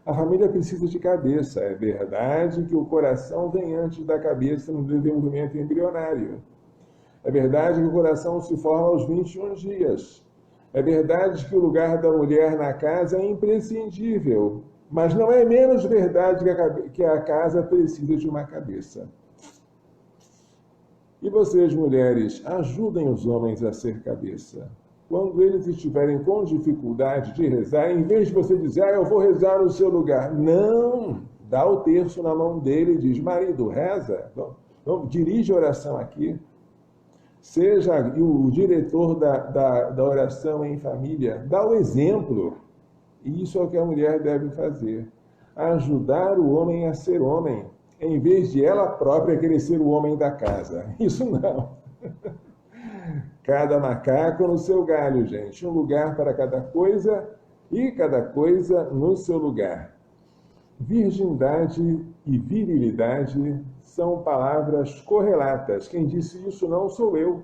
A família precisa de cabeça. É verdade que o coração vem antes da cabeça no desenvolvimento embrionário. É verdade que o coração se forma aos 21 dias. É verdade que o lugar da mulher na casa é imprescindível. Mas não é menos verdade que a casa precisa de uma cabeça. E vocês, mulheres, ajudem os homens a ser cabeça. Quando eles estiverem com dificuldade de rezar, em vez de você dizer, eu vou rezar no seu lugar. Não! Dá o terço na mão dele e diz, marido, reza. Dirige a oração aqui. Seja o diretor da oração em família. Dá o exemplo. E isso é o que a mulher deve fazer. Ajudar o homem a ser homem, em vez de ela própria querer ser o homem da casa. Isso não. Cada macaco no seu galho, gente. Um lugar para cada coisa e cada coisa no seu lugar. Virgindade e virilidade são palavras correlatas. Quem disse isso não sou eu.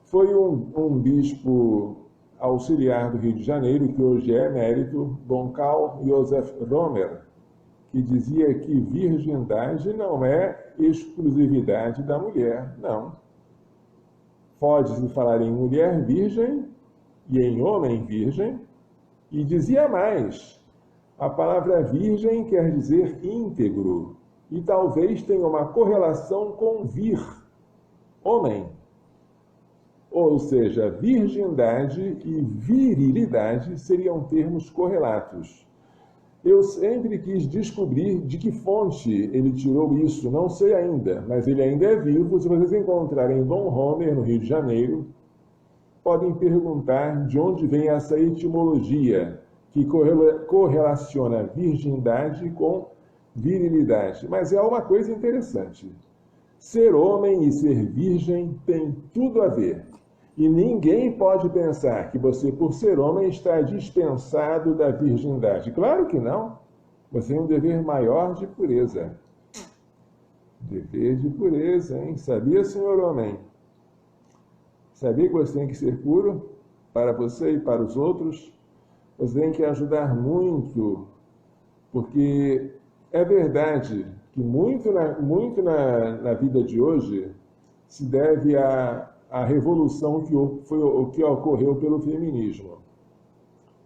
Foi um bispo auxiliar do Rio de Janeiro, que hoje é emérito, Dom Karl Josef Romer, que dizia que virgindade não é exclusividade da mulher, não. Pode-se falar em mulher virgem e em homem virgem, e dizia mais, a palavra virgem quer dizer íntegro, e talvez tenha uma correlação com vir, homem. Ou seja, virgindade e virilidade seriam termos correlatos. Eu sempre quis descobrir de que fonte ele tirou isso, não sei ainda, mas ele ainda é vivo. Se vocês encontrarem Dom Romer, no Rio de Janeiro, podem perguntar de onde vem essa etimologia que correlaciona virgindade com virilidade. Mas é uma coisa interessante. Ser homem e ser virgem tem tudo a ver. E ninguém pode pensar que você, por ser homem, está dispensado da virgindade. Claro que não. Você tem um dever maior de pureza. Dever de pureza, hein? Sabia, senhor homem? Sabia que você tem que ser puro para você e para os outros? Você tem que ajudar muito, porque é verdade que muito na vida de hoje se deve à revolução que ocorreu pelo feminismo.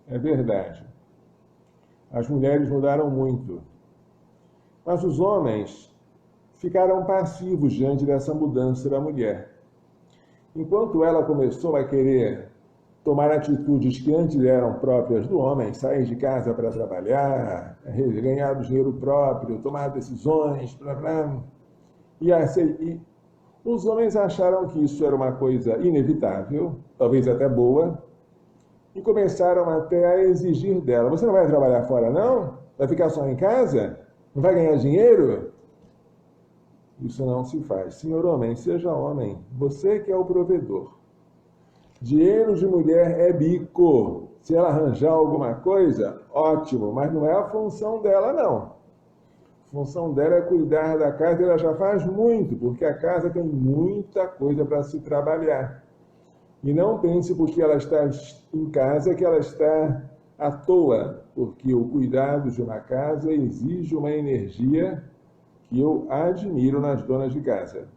É verdade. As mulheres mudaram muito. Mas os homens ficaram passivos diante dessa mudança da mulher. Enquanto ela começou a querer tomar atitudes que antes eram próprias do homem, sair de casa para trabalhar, ganhar o dinheiro próprio, tomar decisões, blá, blá, e os homens acharam que isso era uma coisa inevitável, talvez até boa, e começaram até a exigir dela. Você não vai trabalhar fora, não? Vai ficar só em casa? Não vai ganhar dinheiro? Isso não se faz. Senhor homem, seja homem. Você que é o provedor. Dinheiro de mulher é bico. Se ela arranjar alguma coisa, ótimo, mas não é a função dela, não. A função dela é cuidar da casa, e ela já faz muito, porque a casa tem muita coisa para se trabalhar. E não pense porque ela está em casa que ela está à toa, porque o cuidado de uma casa exige uma energia que eu admiro nas donas de casa.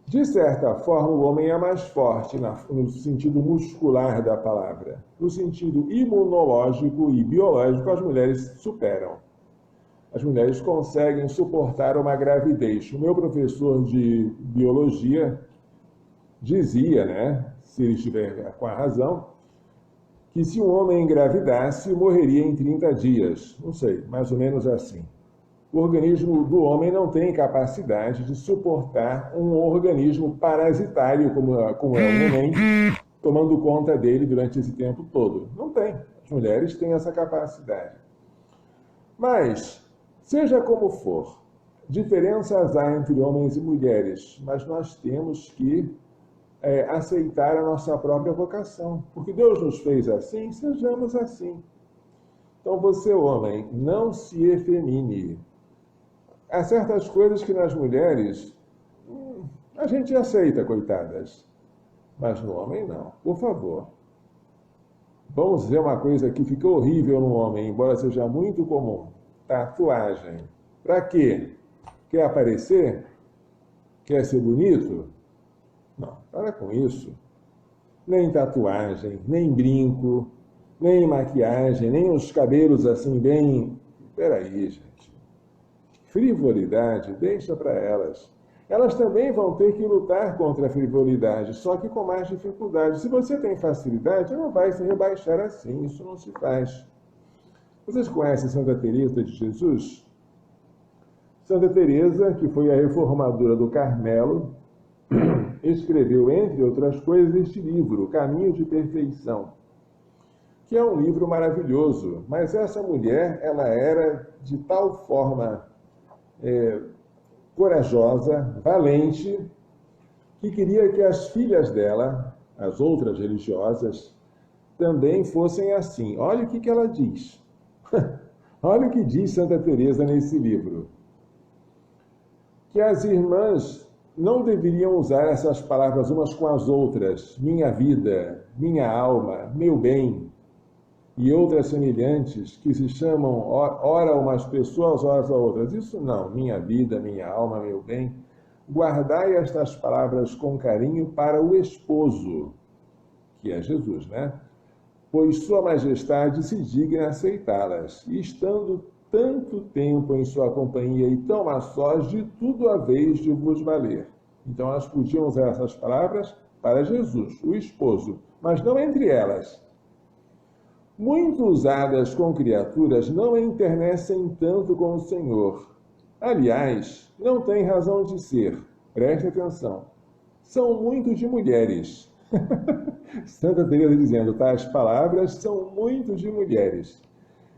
De certa forma, o homem é mais forte no sentido muscular da palavra. No sentido imunológico e biológico, as mulheres superam. As mulheres conseguem suportar uma gravidez. O meu professor de biologia dizia, né, se ele estiver com a razão, que se um homem engravidasse, morreria em 30 dias. Não sei, mais ou menos assim. O organismo do homem não tem capacidade de suportar um organismo parasitário como é o homem, tomando conta dele durante esse tempo todo. Não tem. As mulheres têm essa capacidade. Mas, seja como for, diferenças há entre homens e mulheres, mas nós temos que aceitar a nossa própria vocação. Porque Deus nos fez assim, sejamos assim. Então você, homem, não se efemine. há certas coisas que nas mulheres a gente aceita, coitadas. Mas no homem não. Por favor. Vamos dizer uma coisa que ficou horrível no homem, embora seja muito comum. Tatuagem. Para quê? Quer aparecer? Quer ser bonito? Não, para com isso. Nem tatuagem, nem brinco, nem maquiagem, nem os cabelos assim bem... Peraí, gente. Frivolidade, deixa para elas. Elas também vão ter que lutar contra a frivolidade, só que com mais dificuldade. Se você tem facilidade, não vai se rebaixar assim, isso não se faz. Vocês conhecem Santa Teresa de Jesus? Santa Teresa, que foi a reformadora do Carmelo, escreveu, entre outras coisas, este livro, Caminho de Perfeição, que é um livro maravilhoso. Mas essa mulher, ela era de tal forma corajosa, valente, que queria que as filhas dela, as outras religiosas, também fossem assim. Olha o que ela diz. Olha o que diz Santa Teresa nesse livro. Que as irmãs não deveriam usar essas palavras umas com as outras, minha vida, minha alma, meu bem, e outras semelhantes, que se chamam ora umas pessoas, ora outras. Isso não, minha vida, minha alma, meu bem. Guardai estas palavras com carinho para o esposo, que é Jesus, né? Pois Sua Majestade se digna aceitá-las, e estando tanto tempo em sua companhia e tão a sós, de tudo haveis de vos valer. Então elas podiam usar essas palavras para Jesus, o esposo, mas não entre elas. Muito usadas com criaturas, não enternecem tanto com o Senhor. Aliás, não tem razão de ser. Preste atenção. São muito de mulheres. Santa Teresa dizendo, tais palavras são muito de mulheres.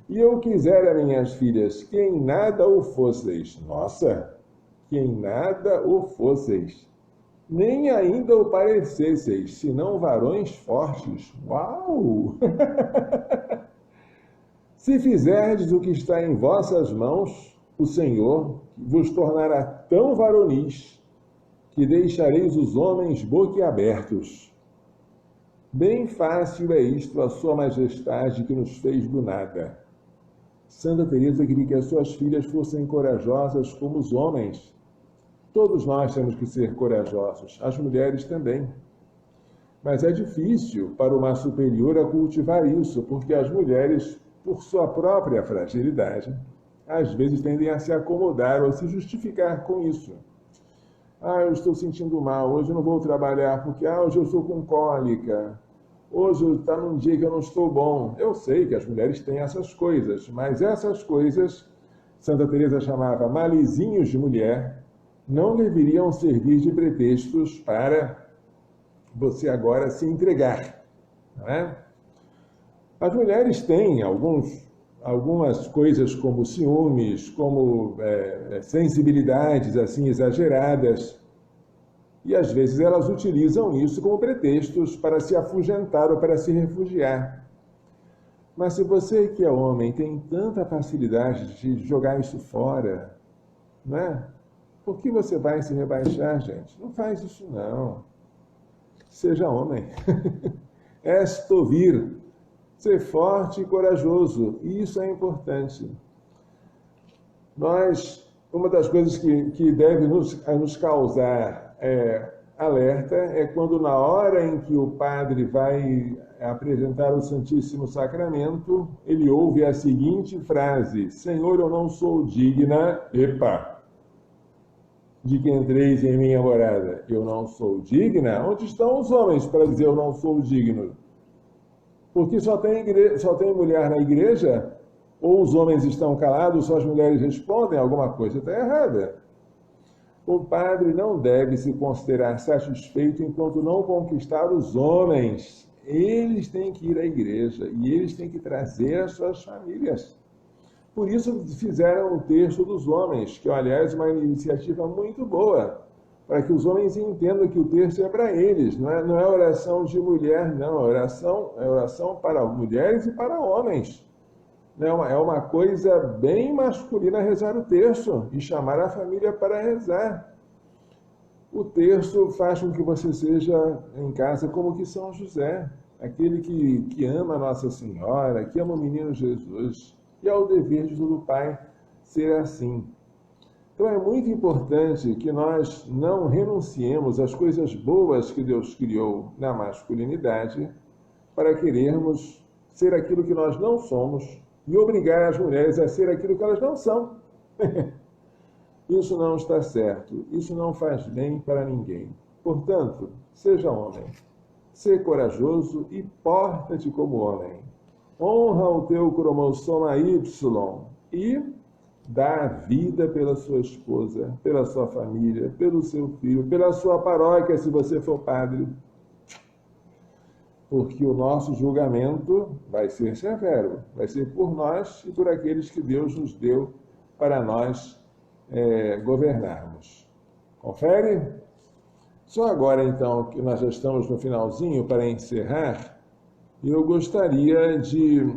E eu quisera, minhas filhas, que em nada o fosseis. Nossa, que em nada o fosseis. Nem ainda o parecesseis, senão varões fortes. Uau! Se fizerdes o que está em vossas mãos, o Senhor vos tornará tão varonis que deixareis os homens boquiabertos. Bem fácil é isto a Sua Majestade que nos fez do nada. Santa Teresa queria que as suas filhas fossem corajosas como os homens. Todos nós temos que ser corajosos, as mulheres também. Mas é difícil para uma superiora cultivar isso, porque as mulheres, por sua própria fragilidade, às vezes tendem a se acomodar ou se justificar com isso. Eu estou sentindo mal, hoje eu não vou trabalhar porque hoje eu estou com cólica, hoje está num dia que eu não estou bom. Eu sei que as mulheres têm essas coisas, mas essas coisas, Santa Teresa chamava malizinhos de mulher, não deveriam servir de pretextos para você agora se entregar, não é? As mulheres têm algumas coisas como ciúmes, como sensibilidades assim exageradas, e às vezes elas utilizam isso como pretextos para se afugentar ou para se refugiar. Mas se você que é homem tem tanta facilidade de jogar isso fora, não é? Por que você vai se rebaixar, gente? Não faz isso, não. Seja homem. Esto vir. Ser forte e corajoso. E isso é importante. Uma das coisas que deve nos causar alerta é quando, na hora em que o padre vai apresentar o Santíssimo Sacramento, ele ouve a seguinte frase: Senhor, eu não sou digna... de que entreis em minha morada. Eu não sou digna? Onde estão os homens para dizer eu não sou digno? Porque só tem mulher na igreja? Ou os homens estão calados, só as mulheres respondem? Alguma coisa está errada. O padre não deve se considerar satisfeito enquanto não conquistar os homens. Eles têm que ir à igreja e eles têm que trazer as suas famílias. Por isso fizeram o terço dos homens, que, aliás, é uma iniciativa muito boa, para que os homens entendam que o terço é para eles, não é oração de mulher, não, é oração para mulheres e para homens. É uma coisa bem masculina rezar o terço e chamar a família para rezar. O terço faz com que você seja em casa como que São José, aquele que ama Nossa Senhora, que ama o menino Jesus. E é o dever de todo pai ser assim. Então é muito importante que nós não renunciemos às coisas boas que Deus criou na masculinidade para querermos ser aquilo que nós não somos e obrigar as mulheres a ser aquilo que elas não são. Isso não está certo, isso não faz bem para ninguém. Portanto, seja homem, sê corajoso e porta-te como homem. Honra o teu cromossoma Y e dá a vida pela sua esposa, pela sua família, pelo seu filho, pela sua paróquia, se você for padre. Porque o nosso julgamento vai ser severo, vai ser por nós e por aqueles que Deus nos deu para nós governarmos. Confere? Só agora, então, que nós já estamos no finalzinho, para encerrar, eu gostaria de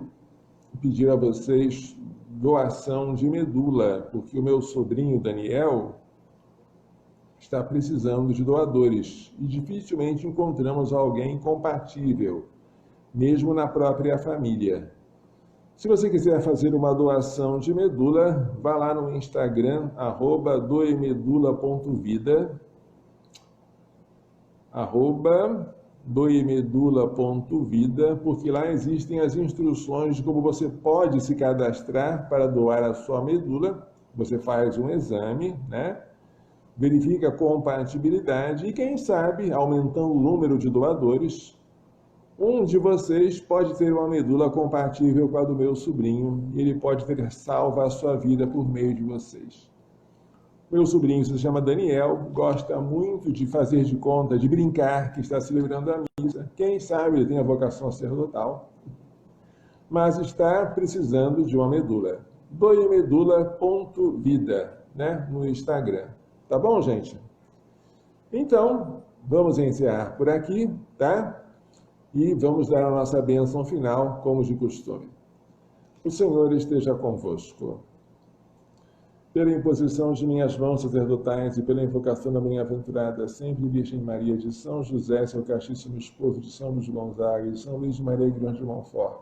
pedir a vocês doação de medula, porque o meu sobrinho Daniel está precisando de doadores e dificilmente encontramos alguém compatível, mesmo na própria família. Se você quiser fazer uma doação de medula, vá lá no Instagram, @doemedula.vida, @doemedula.vida, porque lá existem as instruções de como você pode se cadastrar para doar a sua medula. Você faz um exame, né? Verifica a compatibilidade e, quem sabe, aumentando o número de doadores, um de vocês pode ter uma medula compatível com a do meu sobrinho e ele pode ter salvo a sua vida por meio de vocês. Meu sobrinho se chama Daniel, gosta muito de fazer de conta, de brincar que está celebrando a missa. Quem sabe ele tem a vocação sacerdotal, mas está precisando de uma medula. doemedula.vida, né, no Instagram. Tá bom, gente? Então, vamos encerrar por aqui, tá? E vamos dar a nossa bênção final, como de costume. O Senhor esteja convosco. Pela imposição de minhas mãos sacerdotais e pela invocação da bem-aventurada sempre Virgem Maria, de São José, seu castíssimo esposo, de São Luís Gonzaga, de São Luís de Maria Grande de Montfort,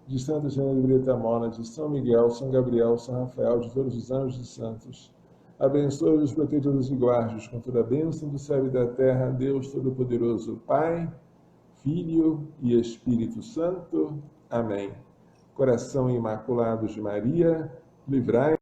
de Santa Helena de Bretamona, de São Miguel, São Gabriel, São Rafael, de todos os anjos e santos, abençoe-os, proteja-os e guarde-os com toda a bênção do céu e da terra, Deus Todo-Poderoso, Pai, Filho e Espírito Santo. Amém. Coração imaculado de Maria, livrai